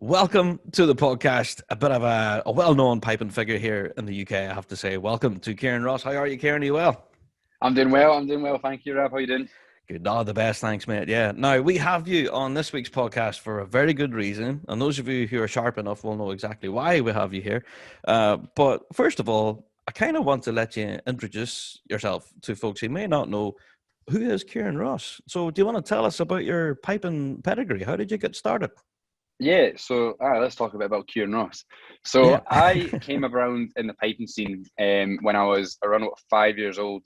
Welcome to the podcast. A bit of a well-known piping figure here in the UK, I have to say. Welcome to Ciaren Ross. How are you, Ciaren? Are you well? I'm doing well. Thank you, Rob. How you doing? Good. Oh, the best. Thanks, mate. Yeah. Now, we have you on this week's podcast for a very good reason. And those of you who are sharp enough will know exactly why we have you here. But first of all, I kind of want to let you introduce yourself to folks who may not know who is Ciaren Ross. So do you want to tell us about your piping pedigree? How did you get started? Yeah, so let's talk a bit about Ciaren Ross. Yeah. So I came around in the piping scene when I was around about 5 years old.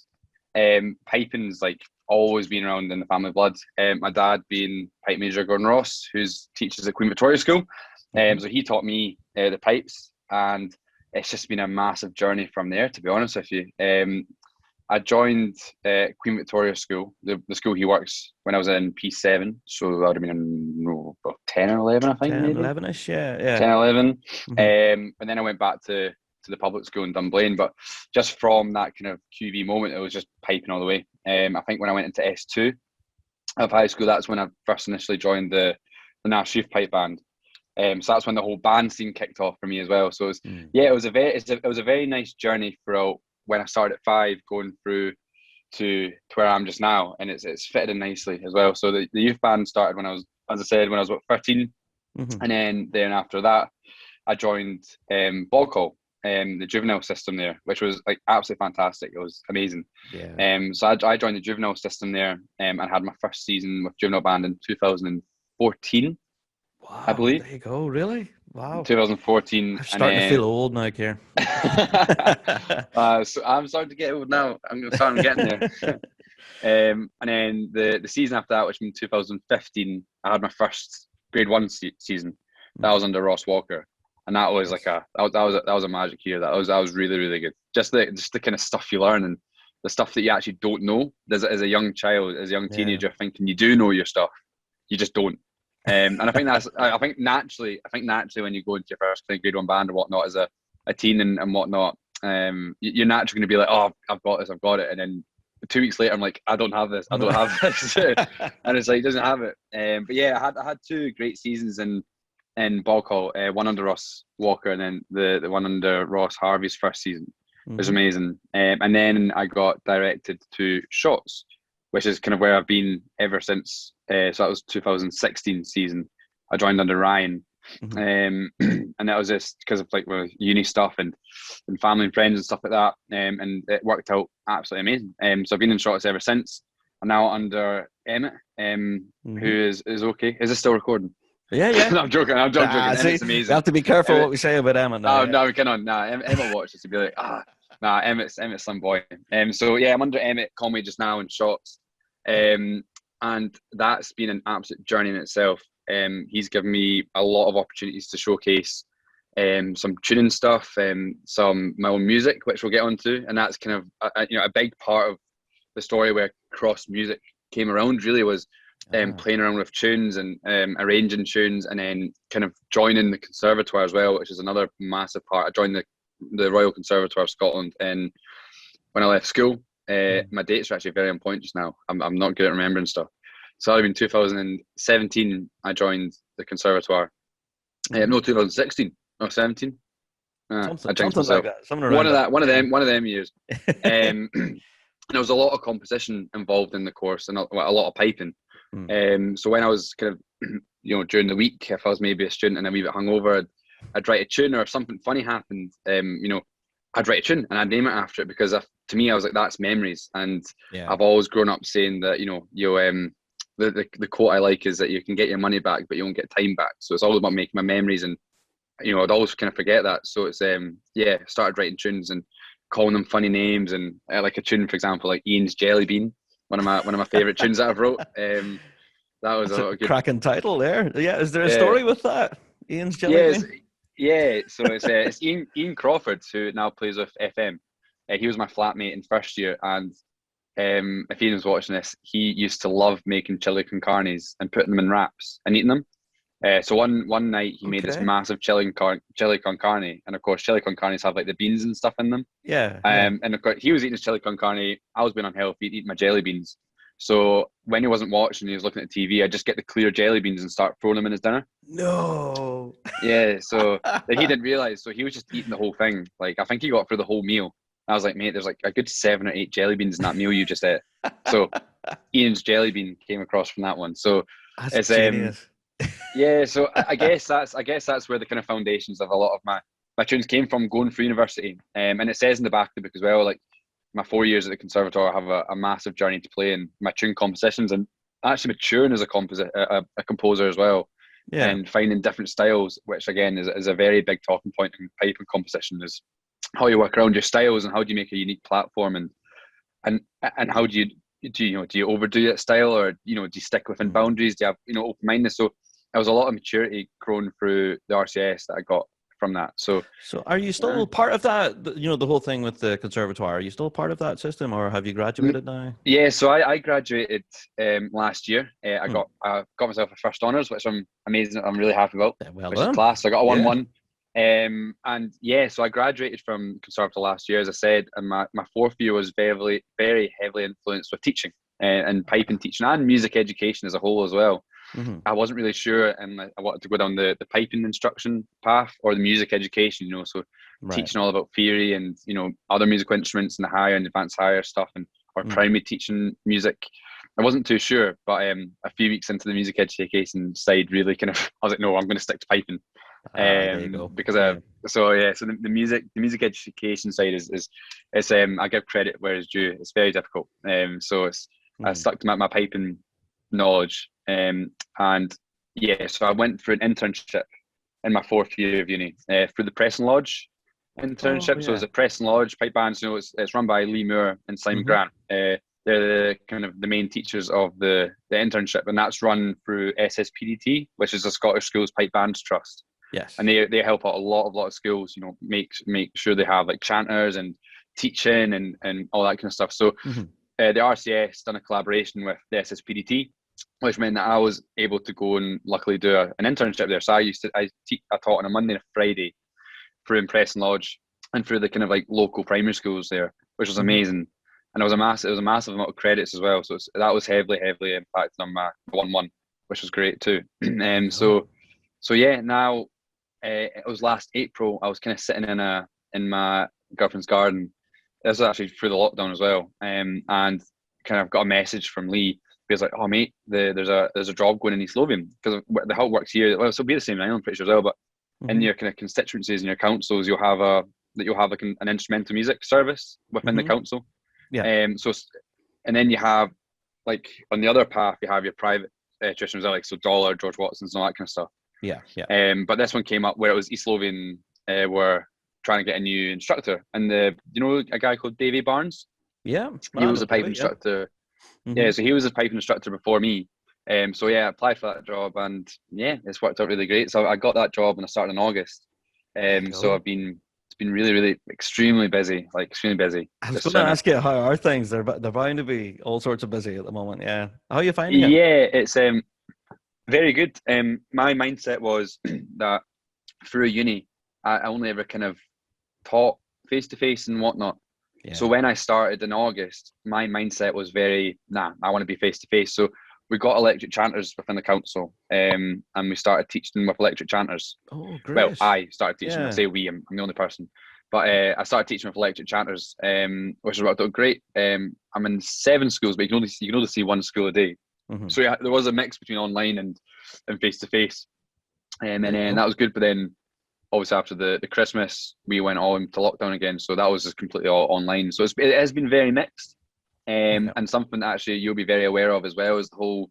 Piping's like always been around in the family blood. My dad being pipe major Gordon Ross, who's teaches at Queen Victoria School. So he taught me the pipes, and it's just been a massive journey from there, to be honest with you. I joined Queen Victoria School, the school he works, when I was in P7. So that would have been about 10 or 11, I think, 10, maybe. 11-ish, yeah. 10, 11. Mm-hmm. And then I went back to the public school in Dunblane. But just from that kind of QV moment, it was just piping all the way. I think when I went into S2 of high school, that's when I first initially joined the Nash Youth Pipe Band. So that's when the whole band scene kicked off for me as well. So it was, it was a very nice journey throughout when I started at 5, going through to where I am just now, and it's fitted in nicely as well. So the youth band started when I was, as I said, when I was about 13, and then after that, I joined Bog Hall, the juvenile system there, which was like absolutely fantastic. It was amazing. Yeah. So I joined the juvenile system there, and had my first season with juvenile band in 2014. Wow, I believe. there you go. Really? Wow. 2014. I'm starting to feel old now, Ciaren. So I'm starting to get old now. I'm starting getting there. And then the season after that, which was in 2015, I had my first grade 1 season. That was under Ross Walker, and that was like that was a magic year. That was really, really good. Just the kind of stuff you learn, and the stuff that you actually don't know as a young child, as a young teenager, thinking you do know your stuff, you just don't. And I think I think naturally when you go into your first grade 1 band or whatnot as a teen and whatnot, you're naturally going to be like, oh, I've got it, and then 2 weeks later I'm like, I don't have this, and it's like, he doesn't have it. But yeah, I had 2 great seasons in Bog Hall, one under Ross Walker, and then the one under Ross Harvey's first season. It was amazing. And then I got directed to Shots, which is kind of where I've been ever since. So that was 2016 season. I joined under Ryan, and that was just because of like uni stuff and family and friends and stuff like that. And it worked out absolutely amazing. So I've been in Shots ever since. I'm now under Emmett, who is okay. Is this still recording? Yeah. No, I'm joking. Emmett's amazing. We have to be careful what we say about Emmett now. No, we cannot. Nah, Emmett watches to be like, Emmett's some boy. So yeah, I'm under Emmett Conway just now in Shots. And that's been an absolute journey in itself. He's given me a lot of opportunities to showcase some tuning stuff, some my own music, which we'll get onto, and that's kind of a big part of the story where cross music came around. Really was playing around with tunes and arranging tunes, and then kind of joining the conservatoire as well, which is another massive part. I joined the Royal Conservatoire of Scotland, and when I left school. My dates are actually very on point just now. I'm not good at remembering stuff. So in 2017, I joined the Conservatoire. No, 2016 or 17. Something like that. Something around one of them years. And there was a lot of competition involved in the course, and a lot of piping. So when I was kind of, during the week, if I was maybe a student and a wee bit hungover, I'd write a tune, or if something funny happened, I'd write a tune and I'd name it after it, because to me, I was like, that's memories. And I've always grown up saying that, the quote I like is that you can get your money back, but you won't get time back. So it's all about making my memories, and, I'd always kind of forget that. So it's, started writing tunes and calling them funny names. And like a tune, for example, like Ian's Jelly Bean, one of my favorite tunes that I've wrote. That was a good cracking title there. Yeah. Is there a story with that? Ian's Jelly Bean? Yeah, so it's Ian Crawford, who now plays with FM. He was my flatmate in first year, and if Ian was watching this, he used to love making chili con carnes and putting them in wraps and eating them. So one night he made this massive chili con carne, and of course chili con carnes have like the beans and stuff in them. Yeah. And of course he was eating his chili con carne. I was being unhealthy, eating my jelly beans. So when he wasn't watching, he was looking at the TV. I just get the clear jelly beans and start throwing them in his dinner. No. Yeah, so that he didn't realize. So he was just eating the whole thing. Like I think he got through the whole meal. I was like, mate, there's like a good 7 or 8 jelly beans in that meal you just ate. So Ian's jelly bean came across from that one. So That's it's genius. yeah. So I guess that's where the kind of foundations of a lot of my tunes came from going through university. And it says in the back of the book as well, like my 4 years at the conservatoire, I have a massive journey to play in my tune compositions and actually maturing as a composer as well, Yeah. and finding different styles, which again is a very big talking point in pipe and composition, is how you work around your styles and how do you make a unique platform, and how do you overdo that style, or do you stick within Mhm. boundaries, do you have open mindedness. So there was a lot of maturity grown through the RCS that I got from that. So So are you uh, still part of that? The whole thing with the conservatoire. Are you still part of that system, or have you graduated now? yeah, so I graduated last year. Hmm. I got myself a first honours, which I'm amazing. I'm really happy about, Yeah, well which is done. class. So I got a one Yeah. one, and yeah, so I graduated from conservative last year, as I said, and my fourth year was very very heavily influenced with teaching and piping teaching and music education as a whole as well. Hmm. I wasn't really sure, and I wanted to go down the piping instruction path or the music education. So Right. teaching all about theory and other musical instruments and the higher and advanced higher stuff, and or Mm. primary teaching music. I wasn't too sure, but a few weeks into the music education side, really kind of, I was like, no, I'm going to stick to piping, There you go. because Yeah. so yeah, so the music education side is it's I give credit where it's due. It's very difficult, so I Mm. stuck to my piping knowledge, and yeah, so I went through an internship in my fourth year of uni through the Preston Lodge Oh internship. So it's yeah. a Preston Lodge pipe bands. It's run by Lee Moore and Simon Hmm. Grant. They're the kind of the main teachers of the internship, and that's run through SSPDT, which is the Scottish Schools Pipe Bands Trust, Yes. and they help out a lot of schools. Make sure they have like chanters and teaching and all that kind of stuff. So Hmm. the RCS done a collaboration with the SSPDT, which meant that I was able to go and luckily do an internship there. So I taught on a Monday and a Friday through Preston Lodge and through the kind of like local primary schools there, which was Hmm. amazing. And it was a massive amount of credits as well. So that was heavily impacted on my 1-1, which was great too. There And you go. so yeah, now it was last April. I was kind of sitting in my girlfriend's garden. This was actually through the lockdown as well, and kind of got a message from Lee. He was like, "Oh mate, there's a job going in East Lothian, because the how it works here. Well, it'll be the same in Ireland, pretty sure as well. But in Hmm. your kind of constituencies and your councils, you'll have like an instrumental music service within the Hmm. council. Yeah. So and then you have, like, on the other path, you have your private tuition as well, like so Dollar, George Watson's, and all that kind of stuff. Yeah. Yeah. But this one came up where it was East Lothian were trying to get a new instructor, and a guy called Davey Barnes. Yeah. He I was know a pipe David. Yeah. instructor. Hmm. Yeah, so he was a pipe instructor before me. So yeah, I applied for that job, and yeah, it's worked out really great. So I got that job and I started in August. There you So go. it's been really, really extremely busy, like extremely busy. I was Just going to trying to. ask you, how are things? They're bound to be all sorts of busy at the moment. Yeah. How are you finding it? Yeah, it's very good. My mindset was that through uni, I only ever kind of taught face to face and whatnot. So Yeah. when I started in August, my mindset was very, nah, I want to be face to face. So we got electric chanters within the council, and we started teaching with electric chanters. Oh, Well, great. I started teaching. I Yeah. say we, I'm the only person, but I started teaching with electric chanters, which has worked out great. I'm in 7 schools, but you can only see one school a day. Hmm. So yeah, there was a mix between online and face to face, and There you then go. that was good. But then obviously after the Christmas, we went all into lockdown again, so that was just completely all online. So it has been very mixed, Yeah. and something that actually you'll be very aware of as well is the whole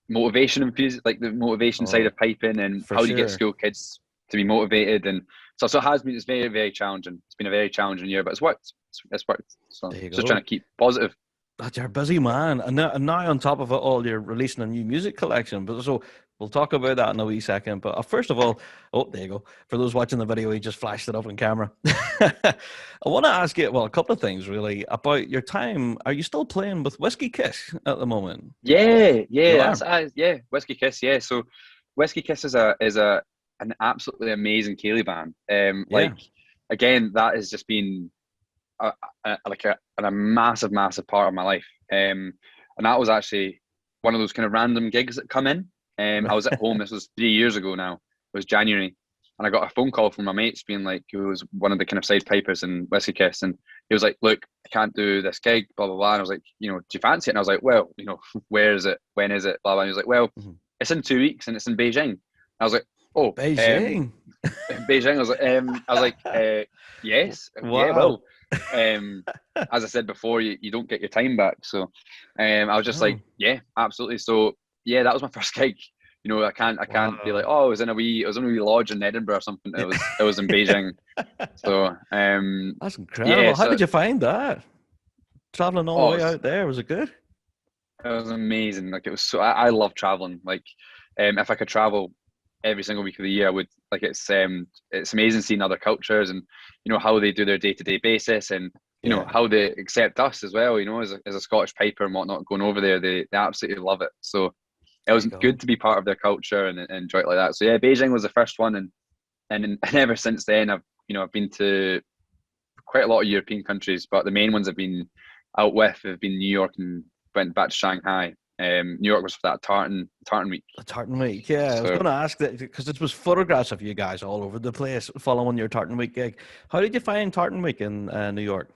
motivation and like the motivation side Oh, of piping, and for how do you get sure. school kids to be motivated. And so it has been, it's very, very challenging. It's been a very challenging year, but it's worked. It's worked. So There you just trying go. to keep positive. That you're a busy man, and now on top of it all, you're releasing a new music collection. But so we'll talk about that in a wee second. But first of all, oh, there you go. For those watching the video, he just flashed it up on camera. I want to ask you, well, a couple of things really about your time. Are you still playing with Whiskey Kiss at the moment? Yeah, yeah, You are. yeah. Whiskey Kiss, yeah. So Whiskey Kiss is an absolutely amazing Ceilidh band. Yeah. Again, that has just been a massive, massive part of my life. And that was actually one of those kind of random gigs that come in. I was at home. This was 3 years ago now. It was January, and I got a phone call from my mates being like, who was one of the kind of side pipers in Whiskey Kiss, and he was like, "Look, I can't do this gig, blah blah blah." And I was like, "Do you fancy it?" And I was like, "Well, where is it? When is it? Blah blah." And he was like, "Well, it's in 2 weeks, and it's in Beijing." And I was like, "Oh, Beijing. Beijing." Yes, yeah, Wow. well, as I said before, you don't get your time back, so I was just like, Oh, yeah, absolutely. So yeah, that was my first gig. I can't be like, wow. oh, it was in a wee lodge in Edinburgh or something. Yeah. It was in Beijing. So That's yeah, incredible. How so did you find that? Traveling all the oh, way out there, was it good? it was amazing. Like it was so I love traveling. Like if I could travel every single week of the year, I would. Like it's amazing seeing other cultures and how they do their day to day basis, and Yeah. how they accept us as well. As a Scottish piper and whatnot going over there, they absolutely love it. So it There was you go. good to be part of their culture and enjoy it like that. So yeah, Beijing was the first one, and ever since then I've been to quite a lot of European countries, but the main ones I've been out with have been New York and went back to Shanghai. New York was for that tartan week. The Tartan Week, yeah. I was So going to ask that because it was photographs of you guys all over the place following your Tartan Week gig. How did you find Tartan Week in New York?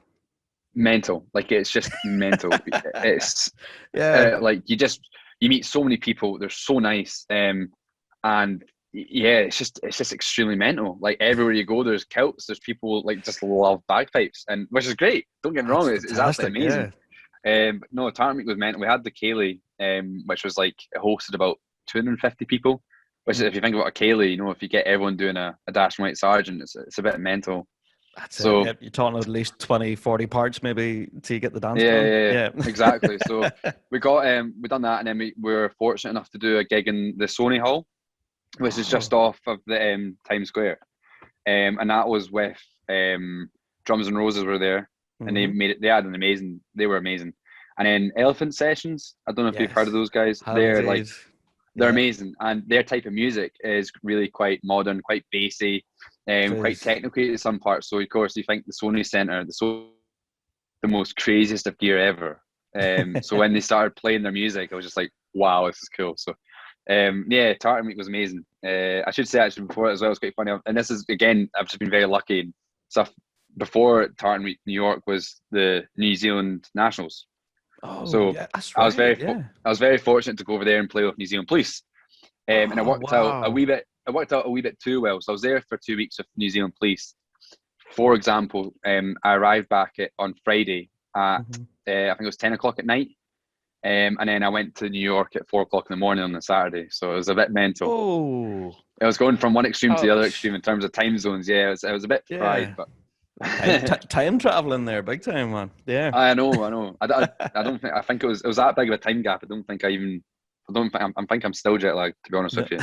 mental, like it's just mental. It's Yeah, like you meet so many people. They're so nice, and yeah, it's just extremely mental. Like everywhere you go, there's Celts. There's people like just love bagpipes, and which is great. Don't get me that's wrong, it's fantastic. absolutely amazing. Yeah. No, Tartan Week was mental. We had the Cayley, which was like it hosted about 250 people. Which, if Mhm. you think about a Cayley, if you get everyone doing a Dash and White Sergeant, it's a bit mental. That's it. So Yep. You're talking at least 20, 40 parts maybe to get the dance yeah, done. yeah, yeah, Yeah. exactly. So we done that, and then we were fortunate enough to do a gig in the Sony Hall, which is just Oh. off of the Times Square, and that was with Drums and Roses were there, and they Hmm. made it. They were amazing. And then Elephant Sessions, I don't know if you've heard of Yes. those guys. Have indeed. They're Yeah. amazing, and their type of music is really quite modern, quite bassy, It quite is. technical at some parts. So of course you think the Sony Center, the most craziest of gear ever. So when they started playing their music, I was just like, wow, this is cool. So yeah, Tartan Week was amazing. I should say actually before it as well, it's quite funny. And this is again, I've just been very lucky and stuff. Before Tartan Week, New York was the New Zealand Nationals. Oh, So yeah, that's I was right. Yeah. I was very fortunate to go over there and play with New Zealand Police. And it Oh, worked out a wow. wee bit. It worked out a wee bit too well. So I was there for 2 weeks with New Zealand Police. For example, I arrived back on Friday at Hmm. I think it was 10 o'clock at night, and then I went to New York at 4 o'clock in the morning on the Saturday. So it was a bit mental. Oh, It was going from one extreme to the other ouch. extreme in terms of time zones. Yeah, it was a bit fried, Yeah. but Time traveling there, big time, man. Yeah. I know, I know. I don't think I think it was that big of a time gap. I don't think I don't think I think I'm still jet lagged, to be honest No. with you.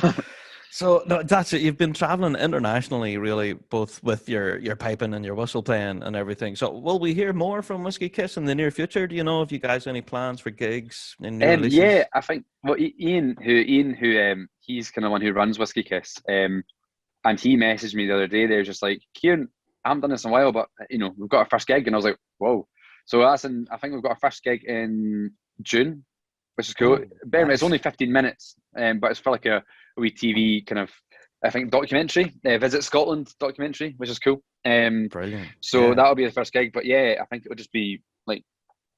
But So no, that's it. You've been traveling internationally, really, both with your piping and your whistle playing and everything. So will we hear more from Whiskey Kiss in the near future? Do you know if you guys have any plans for gigs and new yeah, releases? I think well, Ian who he's kind of one who runs Whiskey Kiss, and he messaged me the other day. They were just like, Kieran, I haven't done this in a while, but we've got our first gig, and I was like, whoa. So I think we've got our first gig in June, which is cool. Oh, Bear in mind, it's nice. only 15 minutes, but it's for like a wee TV kind of, I think, documentary, Visit Scotland documentary, which is cool. Brilliant. So Yeah. that'll be the first gig, but yeah, I think it'll just be like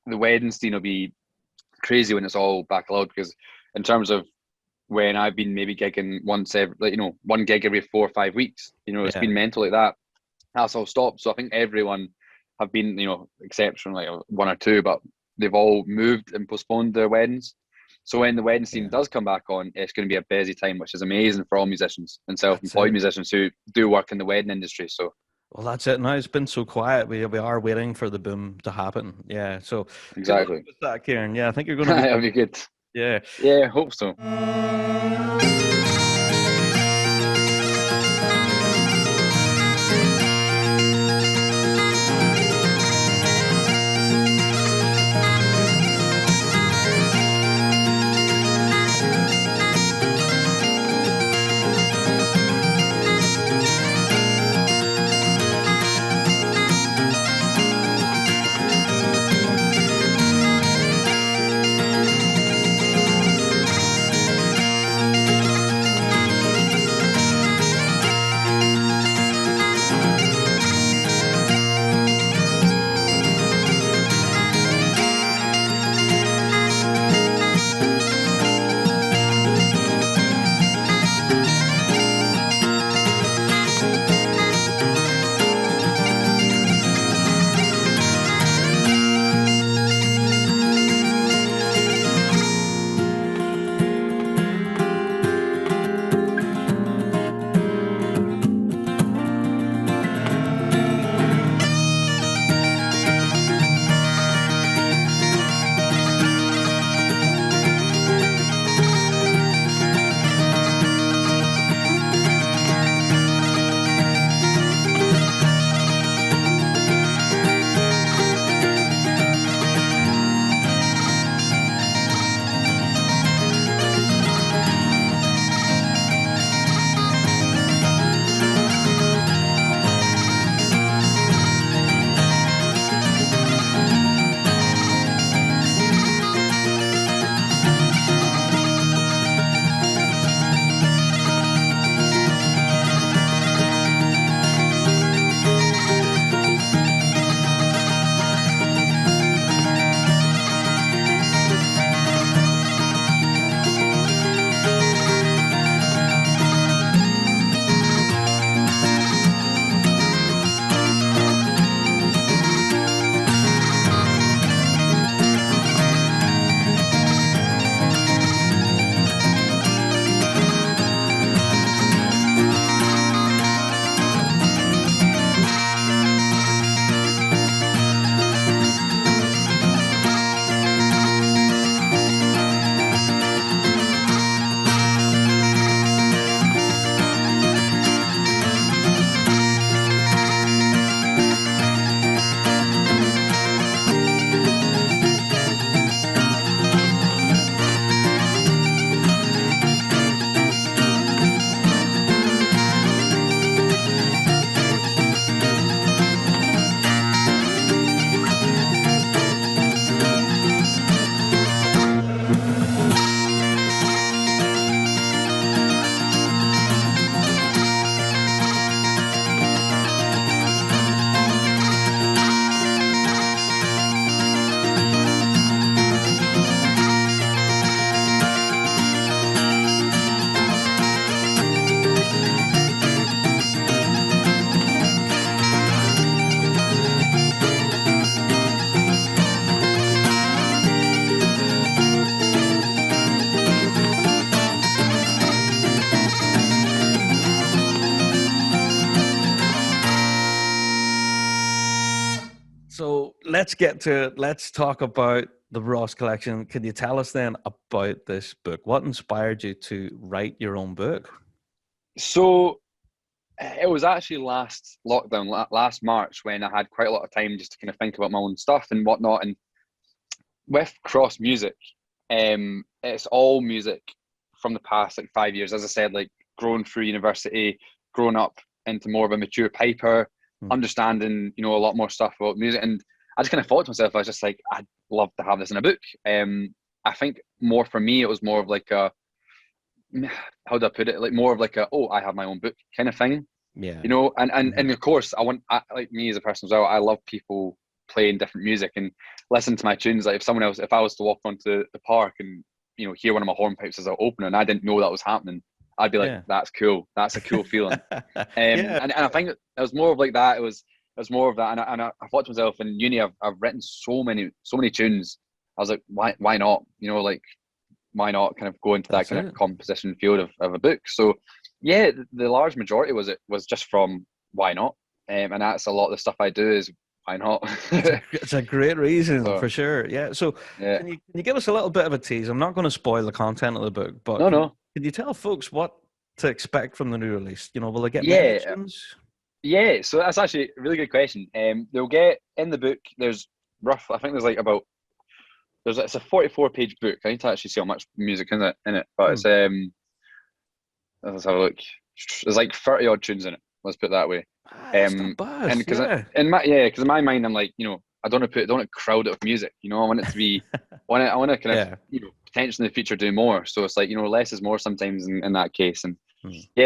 the wedding scene will be crazy when it's all back allowed, because in terms of when I've been maybe gigging once every, like, one gig every 4 or 5 weeks, it's Yeah. been mental like that. That's all stopped. So I think everyone have been, except from like one or two, but they've all moved and postponed their weddings. So when the wedding scene Yeah. does come back on, it's going to be a busy time, which is amazing for all musicians and That's self-employed it. musicians who do work in the wedding industry. So Well, that's it. Now it's been so quiet. We are waiting for the boom to happen. Yeah. So good luck exactly, with that, Kieran. Yeah, I think you're going to be that'll good. be good. Yeah. Yeah, I hope so. let's get to it. Let's talk about the Ross collection. Can you tell us then about this book? What inspired you to write your own book? So it was actually last lockdown, last March, when I had quite a lot of time just to kind of think about my own stuff and whatnot. And with Cross Music, it's all music from the past like 5 years. As I said, like growing through university, growing up into more of a mature piper, understanding, you know, a lot more stuff about music. And I just kind of thought to myself, I was just like, I'd love to have this in a book. I think more for me, it was more of like a, how do I put it? Like more of like a, oh, I have my own book kind of thing. Yeah. You know, and of course, like me as a person as well, I love people playing different music and listen to my tunes. Like if I was to walk onto the park and, you know, hear one of my hornpipes as an opener and I didn't know that was happening, I'd be like, that's cool. That's a cool feeling. And I think it was more of like that. It was more of that. And I thought to myself, in uni, I've written so many tunes. I was like, why not? You know, like, why not kind of go into that kind of composition field of a book? So yeah, the large majority was just from why not? And that's a lot of the stuff I do is why not? It's a great reason for sure. Yeah. So can you give us a little bit of a tease? I'm not going to spoil the content of the book, but can you tell folks what to expect from the new release? You know, will they get many tunes? Yeah, so that's actually a really good question. They'll get in the book. There's I think there's like about it's a 44-page book. I need to actually see how much music in it, but it's let's have a look. There's like 30 odd tunes in it. Let's put it that way. That's not bad. And because in my mind, I'm like, you know, I don't want to crowd it with music. You know, I want it to be, I want to kind of, you know, potentially in the future do more. So it's like, you know, less is more sometimes in that case. And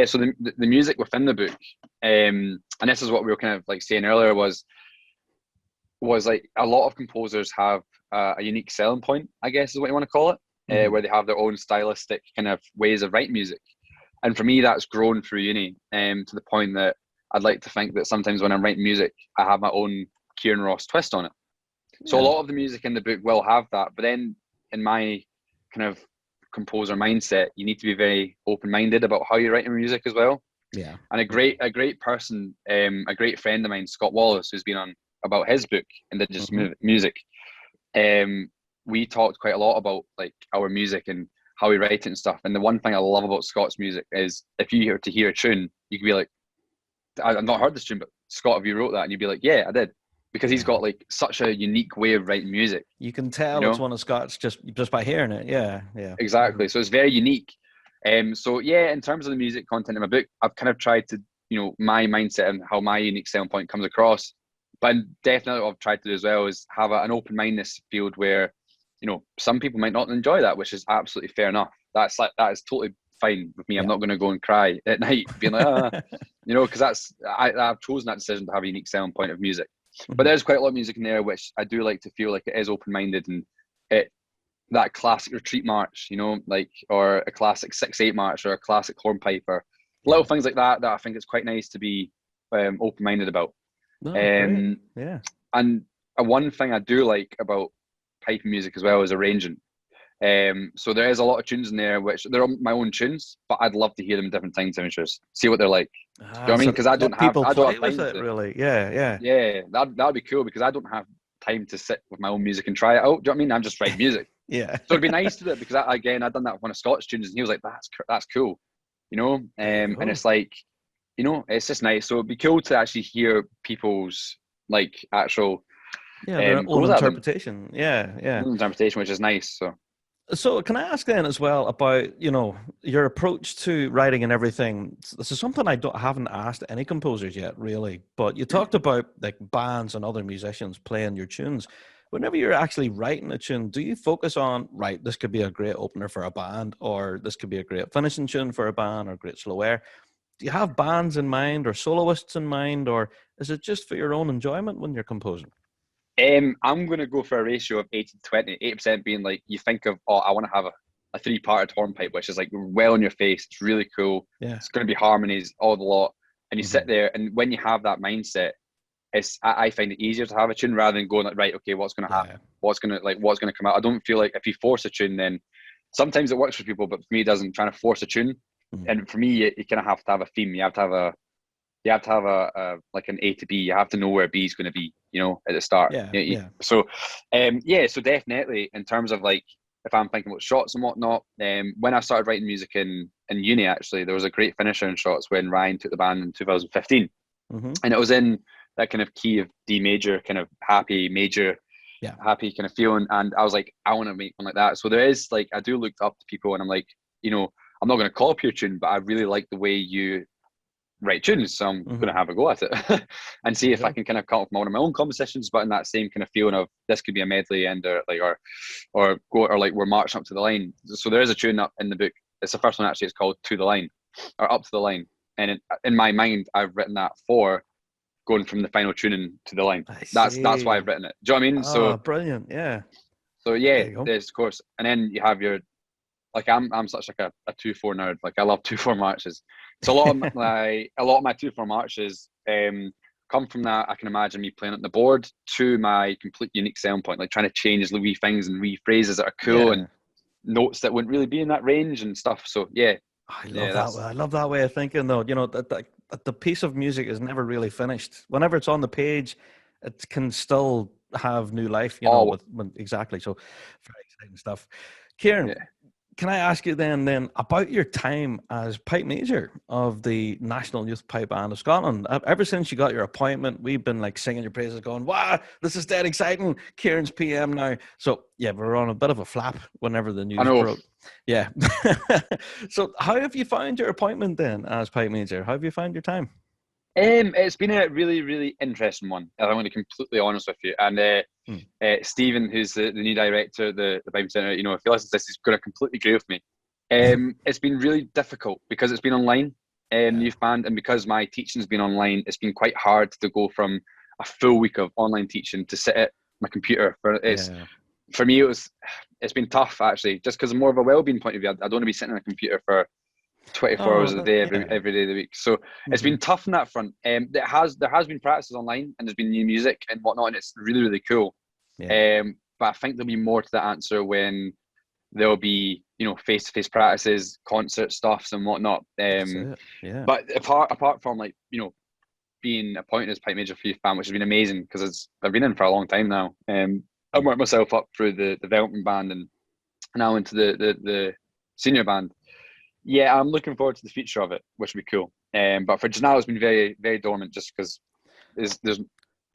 so the music within the book, and this is what we were kind of like saying earlier was like a lot of composers have a unique selling point, I guess is what you want to call it, where they have their own stylistic kind of ways of writing music. And for me, that's grown through uni, to the point that I'd like to think that sometimes when I'm writing music, I have my own Ciaren Ross twist on it. So a lot of the music in the book will have that, but then in my kind of composer mindset, you need to be very open-minded about how you're writing music as well. Yeah. And a great person, a great friend of mine, Scott Wallace, who's been on about his book, Indigenous Music. We talked quite a lot about like our music and how we write it and stuff. And the one thing I love about Scott's music is if you were to hear a tune, you could be like, I've not heard this tune, but Scott, have you wrote that? And you'd be like, yeah, I did. Because he's got like such a unique way of writing music. You can tell it's one of Scott's just by hearing it. Yeah. Exactly. So it's very unique. So yeah, in terms of the music content in my book, I've kind of tried to, you know, my mindset and how my unique selling point comes across. But definitely what I've tried to do as well is have an open-mindedness field where, you know, some people might not enjoy that, which is absolutely fair enough. That is totally fine with me. I'm not going to go and cry at night being like, you know, because I've chosen that decision to have a unique selling point of music. But there's quite a lot of music in there which I do like to feel like it is open-minded, and that classic retreat march, you know, like, or a classic 6/8 march, or a classic hornpipe, or little things like that I think it's quite nice to be open-minded about. And one thing I do like about piping music as well is arranging. So there is a lot of tunes in there which they're my own tunes, but I'd love to hear them in different time signatures, see what they're like. Do you know what I mean? Because I don't have time really. That'd be cool, because I don't have time to sit with my own music and try it out. Do you know what I mean? I'm just writing music. So it'd be nice to do it, because I'd done that with one of Scott's tunes and he was like, that's cool, you know. And it's like, you know, it's just nice. So it'd be cool to actually hear people's like actual their own interpretation. Interpretation, which is nice. So can I ask then as well about, you know, your approach to writing and everything? This is something I haven't asked any composers yet, really. But you talked about like bands and other musicians playing your tunes. Whenever you're actually writing a tune, do you focus on, right, this could be a great opener for a band, or this could be a great finishing tune for a band, or a great slow air? Do you have bands in mind or soloists in mind, or is it just for your own enjoyment when you're composing? I'm going to go for a ratio of 80-20, 80% being like, you think of, I want to have a 3-parted hornpipe, which is like well in your face. It's really cool. It's going to be harmonies, all the lot. And you sit there, and when you have that mindset, I find it easier to have a tune rather than going like, right, okay, what's going to happen? What's going to come out? I don't feel like if you force a tune, then sometimes it works for people, but for me, it doesn't. Trying to force a tune. And for me, you kind of have to have a theme. You have to have you have to have a like an A to B. You have to know where B is going to be, at the start. Yeah, yeah. So, so definitely in terms of like if I'm thinking about shots and whatnot, when I started writing music in uni, actually, there was a great finisher in shots when Ryan took the band in 2015, and it was in that kind of key of D major, kind of happy major. Yeah. Happy kind of feeling, and I was like, I want to make one like that. So there is like, I do look up to people, and I'm like, I'm not going to copy your tune, but I really like the way you write tunes, so I'm going to have a go at it and see if I can kind of come up with one of my own compositions, but in that same kind of feeling of this could be a medley and or like we're marching up to the line. So there is a tune up in the book. It's the first one actually. It's called To the Line or Up to the Line, and in my mind, I've written that for going from the final tuning to the line. That's why I've written it. Do you know what I mean? Oh, brilliant! Yeah. So yeah, there's of course, and then you have your like I'm such like a 2/4 nerd. Like I love 2/4 marches. So a lot of my 2/4 marches come from that. I can imagine me playing it on the board to my complete unique selling point, like trying to change the wee things and wee phrases that are cool and notes that wouldn't really be in that range and stuff. So yeah. I love that. I love that way of thinking, though. That the piece of music is never really finished. Whenever it's on the page, it can still have new life. Exactly. So, very exciting stuff. Ciaren, can I ask you then about your time as pipe major of the National Youth Pipe Band of Scotland? Ever since you got your appointment, we've been like singing your praises, going, "Wow, this is dead exciting! Ciaren's PM now." So yeah, we're on a bit of a flap whenever the news broke. Yeah. So how have you found your appointment then as pipe major? How have you found your time? It's been a really, really interesting one. I'm going to be completely honest with you. And Stephen, who's the new director of the Pipe Centre, if he listens to this, he's going to completely agree with me. It's been really difficult because it's been online, youth band, and because my teaching's been online, it's been quite hard to go from a full week of online teaching to sit at my computer. For me, it's been tough actually, just because more of a well-being point of view. I don't want to be sitting on a computer for 24 hours a day every day of the week. So it's been tough on that front. There has been practices online and there's been new music and whatnot, and it's really, really cool. But I think there'll be more to that answer when there'll be face-to-face practices, concert stuffs and whatnot. But apart from like being appointed as pipe major for youth band, which has been amazing because I've been in for a long time now. I've worked myself up through the development band and now into the senior band. Yeah, I'm looking forward to the future of it, which would be cool. But for just now, it's been very, very dormant, just because there's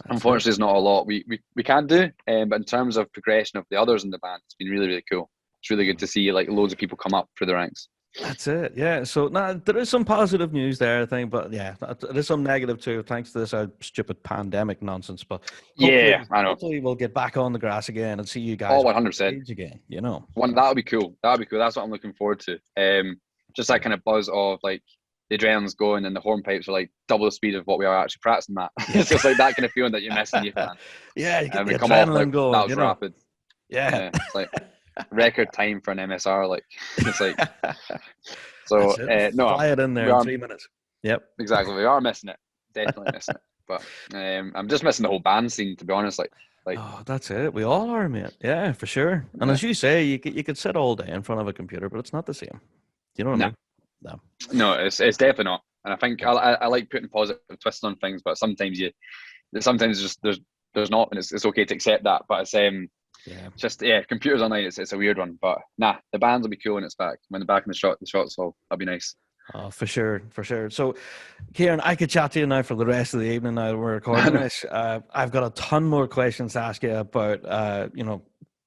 unfortunately there's not a lot we can do. But in terms of progression of the others in the band, it's been really, really cool. It's really good to see like loads of people come up through the ranks. That's it. Yeah. So now there is some positive news there, I think, but yeah, there's some negative too, thanks to this stupid pandemic nonsense. But I know. Hopefully we'll get back on the grass again and see you guys. Oh, 100% again. That'll be cool. That's what I'm looking forward to. Just that kind of buzz of like the adrenaline's going and the hornpipes are like double the speed of what we are actually practicing that. It's just like that kind of feeling that you're missing, you man. Yeah, you get the adrenaline going. That was rapid. Yeah, it's like record time for an MSR. Like it's like so. Fly it in there in 3 minutes. Yep, exactly. We are missing it. Definitely missing it. But I'm just missing the whole band scene, to be honest. Like, oh, that's it. We all are, mate. Yeah, for sure. And as you say, you could sit all day in front of a computer, but it's not the same. Do you know what I mean? No, it's definitely not. And I think I like putting positive twists on things, but sometimes just there's not, and it's okay to accept that. But it's computers online. It's a weird one, but the bands will be cool when it's back. When they're back in the shots, that'll be nice. Oh, for sure. So, Ciaren, I could chat to you now for the rest of the evening. Now we're recording this. I've got a ton more questions to ask you about,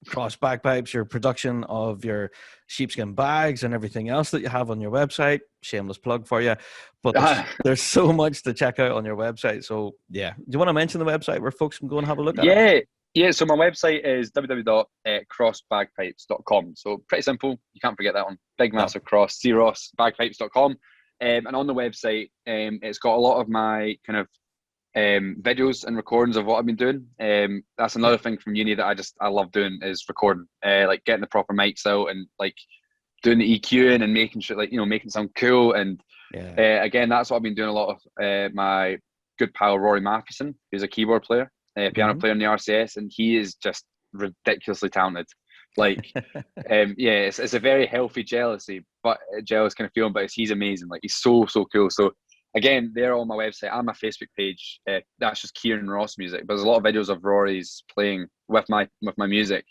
cross bagpipes, your production of your sheepskin bags and everything else that you have on your website. Shameless plug for you. But there's so much to check out on your website. So, yeah. Do you want to mention the website where folks can go and have a look at it? Yeah, so my website is www.crossbagpipes.com. So pretty simple. You can't forget that one. Big massive cross, Ciaren Ross, bagpipes.com. And on the website, it's got a lot of my kind of videos and recordings of what I've been doing. That's another thing from uni that I love doing is recording, like getting the proper mics out and like doing the EQing and making sure making it sound cool. And again, that's what I've been doing a lot of. My good pal Rory Matheson, who's a keyboard player, piano player in the RCS, and he is just ridiculously talented. Like, it's a very healthy jealous kind of feeling, but he's amazing. Like, he's so cool. So again, they're on my website and my Facebook page. That's just Ciaren Ross music. But there's a lot of videos of Rory's playing with my music.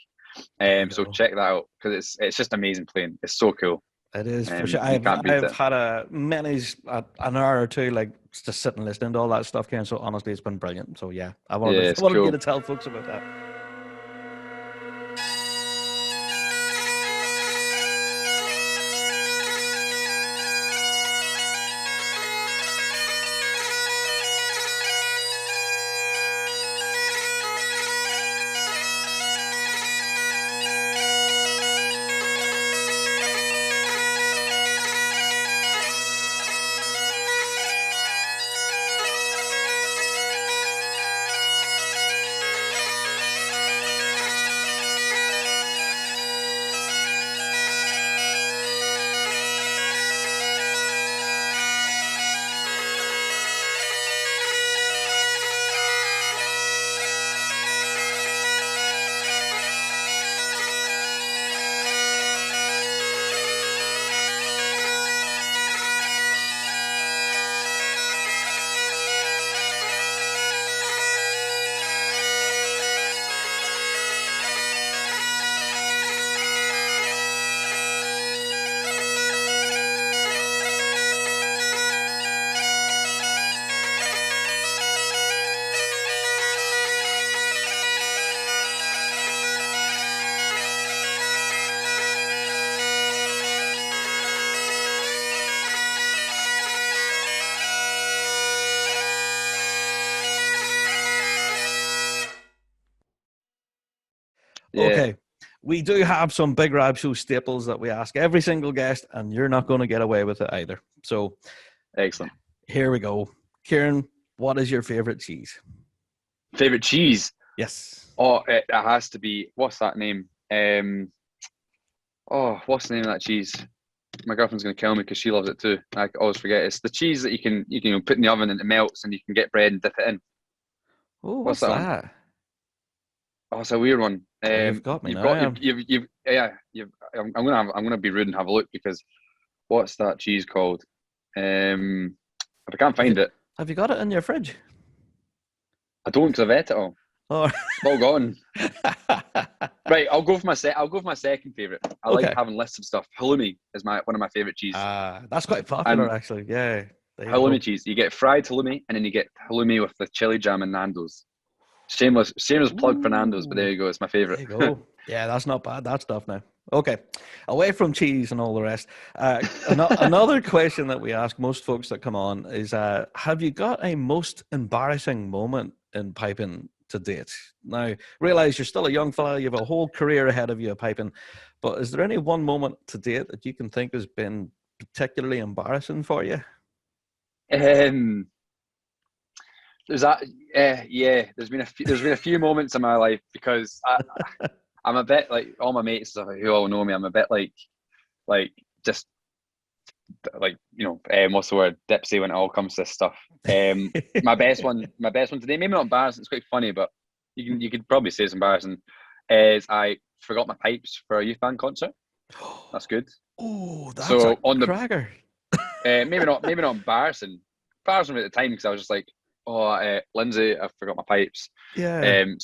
So check that out because it's just amazing playing. It's so cool. It is for sure. You can't beat I've it. had an hour or two like just sitting listening to all that stuff, Ken. So honestly, it's been brilliant. So yeah, I wanted cool. you to tell folks about that. Yeah. Okay, we do have some Big Rab Show staples that we ask every single guest, and you're not going to get away with it either. So, excellent. Here we go. Ciaren, what is your favorite cheese? Favorite cheese? Yes. Oh, it has to be. What's that name? What's the name of that cheese? My girlfriend's gonna kill me because she loves it too. I always forget. It's the cheese that you can put in the oven and it melts, and you can get bread and dip it in. Oh, what's that one? Oh, it's a weird one. You've got me now. I'm gonna be rude and have a look because what's that cheese called? If I can't find it. Have you got it in your fridge? I don't because I've ate it all. Oh, it's all gone. Right, I'll go for my second favorite. I like having lists of stuff. Halloumi is one of my favorite cheases. That's quite popular, actually. Yeah. Halloumi cheese. You get fried halloumi, and then you get halloumi with the chili jam and Nando's. Shameless plug for Nando's, but there you go. It's my favorite. There you go. Yeah, that's not bad. That stuff now. Okay, away from cheese and all the rest. Another question that we ask most folks that come on is, have you got a most embarrassing moment in piping to date? Now, realize you're still a young fella. You have a whole career ahead of you of piping. But is there any one moment to date that you can think has been particularly embarrassing for you? There's that, yeah. There's been a few moments in my life because I'm a bit like all my mates who all know me. I'm a bit like just like what's the word? Dipsy when it all comes to this stuff. My best one today, maybe not embarrassing. It's quite funny, but you could probably say it's embarrassing. Is I forgot my pipes for a youth band concert. That's good. Oh, that's a cracker. Maybe not embarrassing. Embarrassing at the time because I was just like, Lindsay, I forgot my pipes. Yeah. We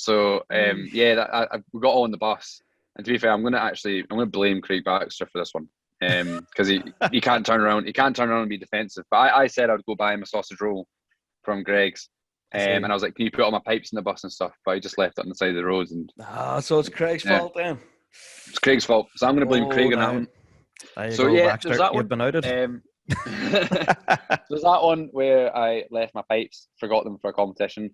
got all on the bus. And to be fair, I'm gonna blame Craig Baxter for this one. Because he can't turn around. He can't turn around and be defensive. But I said I'd go buy him a sausage roll from Greg's. And I was like, can you put all my pipes in the bus and stuff? But he just left it on the side of the road. And so it's Craig's fault then. It's Craig's fault. So I'm gonna blame Craig on that one. There you go, Baxter. There's that one. You've been outed. There's that one where I left my pipes, forgot them for a competition.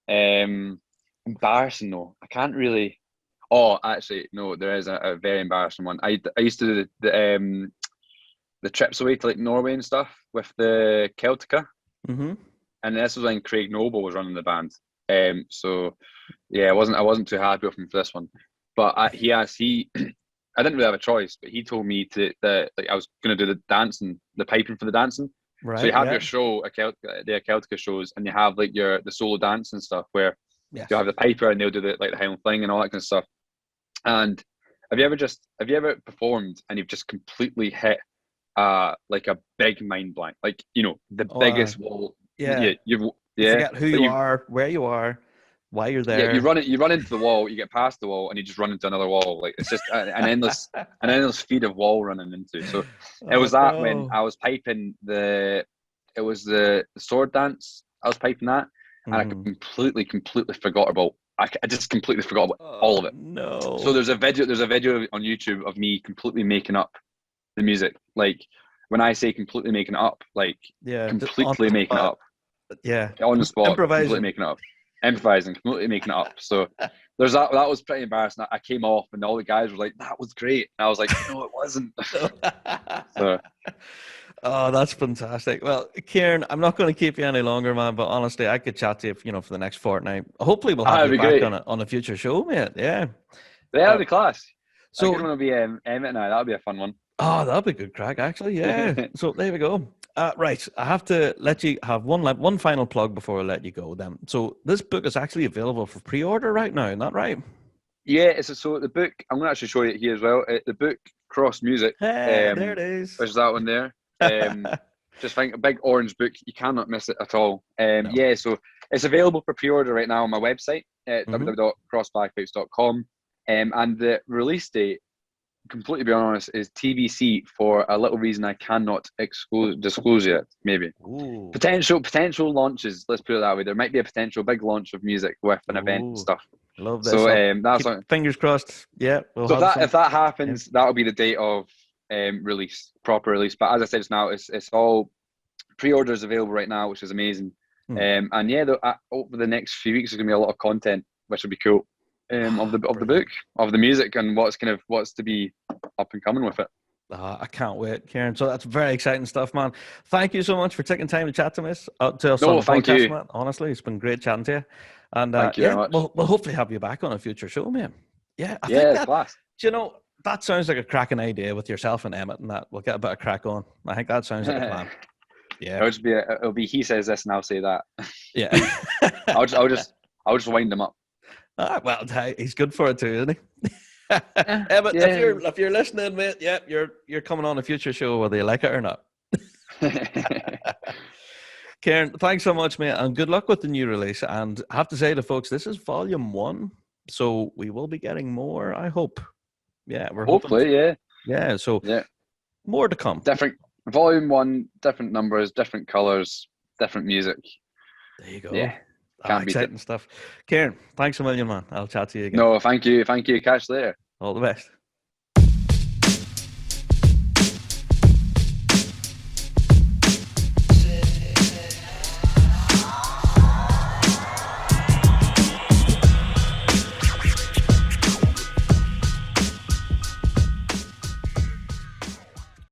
Embarrassing though. I can't really. Oh, actually, no. There is a very embarrassing one. I used to do the trips away to like Norway and stuff with the Celtica, and this was when Craig Noble was running the band. So yeah, I wasn't too happy with him for this one. But I didn't really have a choice, but he told me I was going to do the dancing, the piping for the dancing. Right, so you have your show, the Celtica shows, and you have like the solo dance and stuff where you have the piper and they'll do the Highland Fling and all that kind of stuff. And have you ever performed and you've just completely hit like a big mind blank. Like, you know, the Or biggest wall. yeah, you Yeah. forget who But you are, where you are, why you're yeah, there. you run into the wall, you get past the wall, and you just run into another wall. Like, it's just an endless feed of wall running into. So it Oh was that when no. I was piping it was the sword dance. I was piping that, and I Hmm. completely forgot about. I just completely forgot about all Oh of it. So no. there's a video on YouTube of me completely making up the music. Like, when I say completely making it up, like Yeah, on completely the making it spot. up Yeah, on the spot, completely improvising. making it up, improvising, completely making it up. So there's that. That was pretty embarrassing. I came off, and all the guys were like, "That was great," and I was like, "No, it wasn't." So Oh, that's fantastic. Well, Kieran, I'm not going to keep you any longer, man. But honestly, I could chat to you, for the next fortnight. Hopefully, we'll have that'd you be back great. on a future show, mate. Yeah. Yeah, Uh, that'd be class. A good so, one will be Emmett and I. That'd be a fun one. oh, that'll be good crack, actually. Yeah. So there we go. Right, I have to let you have one final plug before I let you go. Then, so this book is actually available for pre-order right now. Isn't that right? Yeah, so the book. I'm gonna actually show you it here as well. The book Cross Music. Hey, there it is. There's that one there. Just think a big orange book. You cannot miss it at all. No. Yeah, so it's available for pre-order right now on my website at Hmm. www.crossbagpipes.com. And the release date, completely being honest, is TBC for a little reason I cannot disclose yet. Maybe Ooh. potential launches. Let's put it that way. There might be a potential big launch of music with an event and Ooh. stuff. Love this. So I'll that's keep on. fingers crossed. Yeah, we'll So have if some. that Yeah. happens, that'll be the date of release, proper release. But as I said just now, it's all pre-orders available right now, which is amazing. Hmm. And yeah, over the next few weeks, there's gonna be a lot of content, which will be cool. Of Ah, the brilliant. book, of the music, and what's to be up and coming with it. I can't wait, Kieran. So that's very exciting stuff, man. Thank you so much for taking time to chat to us on No, the thank podcast, you, man. Honestly, it's been great chatting to you. And thank you very yeah, much. we'll hopefully have you back on a future show, man. Yeah, I think Yeah, that, class. that sounds like a cracking idea with yourself and Emmett, and that we'll get a bit of crack on. I think that sounds like a plan. Yeah, It'll be he says this and I'll say that. yeah. I'll just wind him up. Well, hey, he's good for it too, isn't he? Emmett, Yeah. if you're listening, mate, yeah, you're coming on a future show whether you like it or not. Kieran, thanks so much, mate, and good luck with the new release. And I have to say to folks, this is volume 1, so we will be getting more, I hope. Yeah, we're hoping. Hopefully, yeah. Yeah, so Yeah. more to come. Different volume one, different numbers, different colours, different music. There you Yeah. go. Can't beat it. Exciting stuff. Kieran, thanks a million, man. I'll chat to you again. No, thank you. Thank you. Catch you later. All the best.